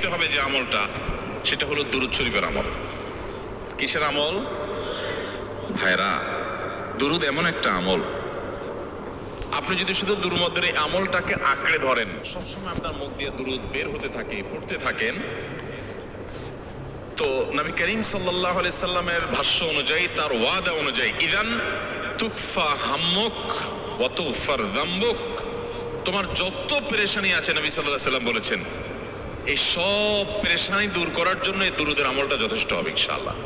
করতে হবে যে আমলটা, সেটা হলো দুরূদ শরীফের আমল। কিসের আমল ভাইরা? দুরূদ এমন একটা আমল, আপনি যদি শুধু দুরূদের এই আমলটাকে আঁকড়ে ধরেন, সবসময় আপনার মুখ দিয়ে দুরূদ বের হতে থাকে, পড়তে থাকেন, তো নবী করিম সাল্লাল্লাহু আলাইহি সাল্লামের ভাষ্য অনুযায়ী, তার ওয়াদা অনুযায়ী, ইদান তুকফা হাম্মুক ওয়া তুগফার যামবুক, তোমার যত পেরেশানি আছে নবী সাল্লাল্লাহু আলাইহি সাল্লাম বলেছেন এই সব পেরেশানি দূর করার জন্য এই দুরূদের আমলটা যথেষ্ট হবে ইনশাআল্লাহ।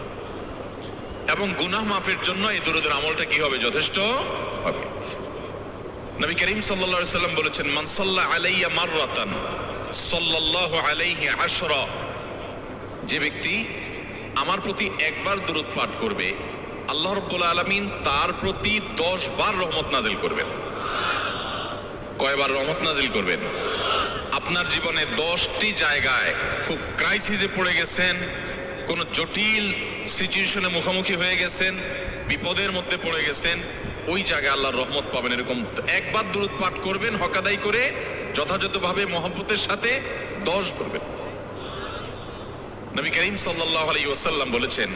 এবং গুনাহ মাফের জন্য এই দুরূদের আমলটা কি হবে? যথেষ্ট হবে। নবী করিম সাল্লাল্লাহু আলাইহি সাল্লাম বলেছেন, মান সাল্লা আলাইয়া মাররাতান সাল্লাল্লাহু আলাইহি আশরা, যে ব্যক্তি আমার প্রতি একবার দুরূদ পাঠ করবে, আল্লাহ রাব্বুল আলামিন তার প্রতি 10 বার রহমত নাজিল করবেন। কয়বার রহমত নাজিল করবেন? আপনার জীবনে 10টি জায়গায় খুব ক্রাইসিসে পড়ে গেছেন, কোন জটিল সিচুয়েশনে মুখোমুখি হয়ে গেছেন, বিপদের মধ্যে পড়ে গেছেন, ওই জায়গায় আল্লাহর রহমত পাবেন। এরকম একবার দুরূদ পাঠ করবেন, হক আদায় করে যথাযথভাবে মহব্বতের সাথে 10 করবেন। নবী করিম সাল্লাল্লাহু আলাইহি ওয়াসাল্লাম বলেছেন,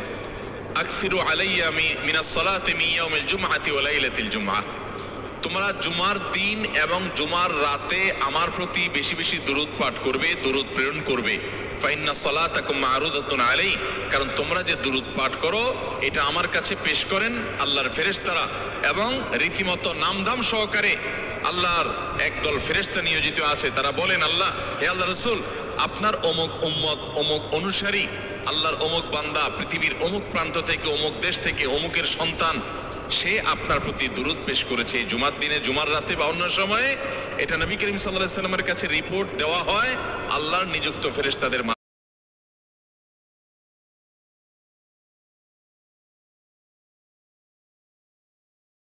আকসিরু আলাইয়া মিনাস সালাতি মিন ইয়াউমিল জুমআতি ওয়া লাইলাতিল জুমআহ, তোমরা জুমার দিন এবং জুমার রাতে আমার প্রতি বেশি বেশি দুরূদ পাঠ করবে, দুরূদ প্রেরণ করবে। ফাইন্না সালাতাকুম মারুদাতুন আলাই, কারণ তোমরা যে দুরূদ পাঠ করো এটা আমার কাছে পেশ করেন আল্লাহর ফেরেশতারা, এবং রীতিমতো নামধাম সহকারে আল্লাহর একদল ফেরেশতা নিয়োজিত আছে। তারা বলেন, আল্লাহ, হে আল্লাহ রাসূল, আপনার অমুক উম্মত, অমুক অনুসারী, আল্লাহর অমুক বান্দা পৃথিবীর অমুক প্রান্ত থেকে, অমুক দেশ থেকে, অমুকের সন্তান, সে আপনার প্রতি দুরূদ পেশ করেছে জুমার দিনে, জুমার রাতে বা অন্য সময়ে। এটা নবী করিম সাল্লাল্লাহু আলাইহি সাল্লামের কাছে রিপোর্ট দেওয়া হয় আল্লাহর নিযুক্ত ফেরেশতাদের